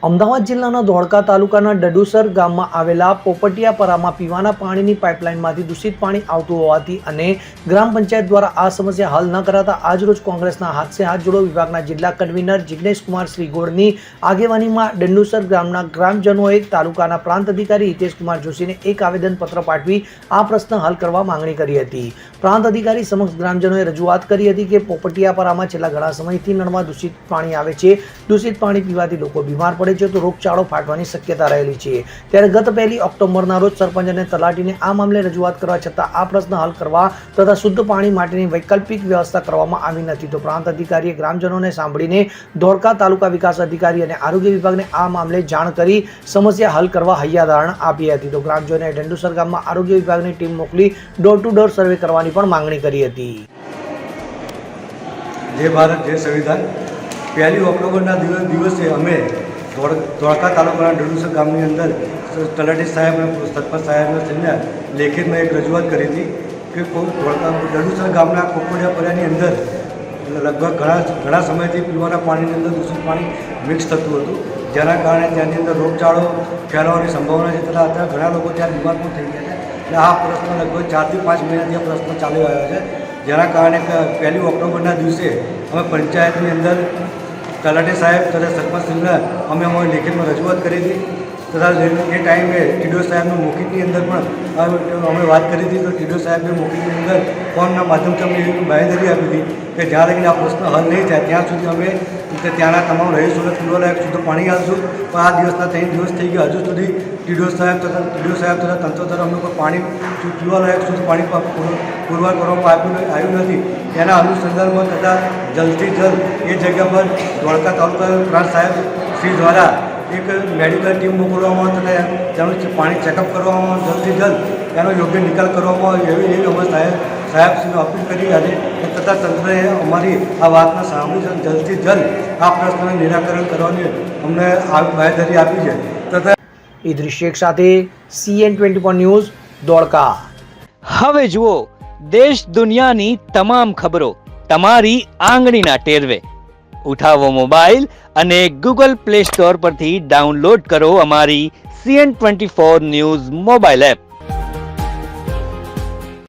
અમદાવાદ જિલ્લાના ધોળકા તાલુકાના ડડુસર ગામમાં આવેલા પોપટિયાપરામાં પીવાના પાણીની પાઇપલાઇનમાંથી દૂષિત પાણી આવતું હોવાથી અને ગ્રામ પંચાયત દ્વારા આ સમસ્યા હલ ન કરાતા આજરોજ કોંગ્રેસના હાથ સે હાથ જોડો વિભાગના જિલ્લા કન્વીનર જિગ્નેશ કુમાર શ્રીગોળની આગેવાનીમાં ડડુસર ગામના ગ્રામજનોએ તાલુકાના પ્રાંત અધિકારી હિતેશ કુમાર જોશીને એક આવેદનપત્ર પાઠવી આ પ્રશ્ન હલ કરવા માંગણી કરી હતી। પ્રાંત અધિકારી સમક્ષ ગ્રામજનોએ રજૂઆત કરી હતી કે પોપટિયાપરામાં છેલ્લા ઘણા સમયથી નળમાં દૂષિત પાણી આવે છે। દૂષિત પાણી પીવાથી લોકો બીમાર પડે છે તો રોગચાળો ફાટવાની શક્યતા રહેલી છે। ત્યારે ગત 1 ઓક્ટોબરના રોજ સરપંચ અને તલાટીને આ મામલે રજૂઆત કરવા છતાં આ પ્રશ્ન હલ કરવા તથા શુદ્ધ પાણી માટેની વૈકલ્પિક વ્યવસ્થા કરવામાં આવી નથી। તો પ્રાંત અધિકારીએ ગ્રામજનોને સાંભળીને ધોળકા તાલુકા વિકાસ અધિકારી અને આરોગ્ય વિભાગને આ મામલે જાણ કરી સમસ્યા હલ કરવા હૈયાધારણ આપી હતી। તો ગ્રામજનોએ ડંડુસર ગામમાં આરોગ્ય વિભાગની ટીમ મોકલી ડોર ટુ ડોર સર્વે કરવાની પણ માંગણી કરી હતી। જય ભારત જય સંવિધાન। 1 ઓક્ટોબરના દિવસે અમે ધોળકા તાલુકાના ડડુસર ગામની અંદર તલાટી સાહેબ અને સરપંચ સાહેબને લેખિતમાં એક રજૂઆત કરી હતી કે ડડુસર ગામના પોપટિયાપરાની અંદર લગભગ ઘણા સમયથી પીવાના પાણીની અંદર દૂષિત પાણી મિક્સ થતું હતું, જેના કારણે ત્યાંની અંદર રોગચાળો ફેલાવાની સંભાવના છે તથા અત્યારે ઘણા લોકો ત્યાં બીમાર પણ થઈ ગયા છે। એટલે આ પ્રશ્ન લગભગ 4 થી 5 મહિનાથી આ પ્રશ્ન ચાલી રહ્યો છે, જેના કારણે 1 ઓક્ટોબરના દિવસે અમે પંચાયતની અંદર તલાટી સાહેબ તથા સરપંચશ્રીને અમે અમારી લેખિતમાં રજૂઆત કરી હતી તથા એ ટાઈમે ટીડીઓ સાહેબનું મૌખિકની અંદર પણ અમે વાત કરી હતી। તો ટીડીઓ સાહેબે મૌખિકની અંદર ફોનના માધ્યમથી અમને એવી બાંહેધરી આપી હતી કે જ્યાં લગીને આ પ્રશ્ન હલ નહીં થાય ત્યાં સુધી અમે ત્યાંના તમામ રહીશોને પીવાલાયક શુદ્ધ પાણી આપશું। પણ આ દિવસના 3 દિવસ થઈ ગયા, હજુ સુધી ટીડીઓ સાહેબ તથા તંત્ર તરફ અમને કોઈ પાણી પીવાલાયક શુદ્ધ પાણી પુરવાર કરવામાં આવ્યું નથી। તેના અનુસંધાનમાં તથા જલ્દથી જલ્દ એ જગ્યા પર ધોળકા તાલુકા પ્રાંત સાહેબ શ્રી દ્વારા એક મેડિકલ ટીમ મોકલવામાં તથા તેનું પાણી ચેકઅપ કરવામાં જલ્દથી જલ્દ તેનો યોગ્ય નિકાલ કરવામાં એવી અમે સાહેબશ્રીને અપીલ કરી હતી તથા તંત્રએ અમારી આ વાતને સાંભળી જલ્દથી જલ્દ આ પ્રશ્નનું નિરાકરણ કરવાની અમને બાંહેધરી આપી છે તથા ઇદ્રિસ શેખ સાથે CN24 ન્યૂઝ ધોળકા। હવે જુઓ દેશ દુનિયાની તમામ ખબરો તમારી આંગળીના ટેરવે। ઉઠાવો મોબાઈલ અને Google Play Store પરથી ડાઉનલોડ કરો અમારી CN24 ન્યૂઝ મોબાઈલ એપ।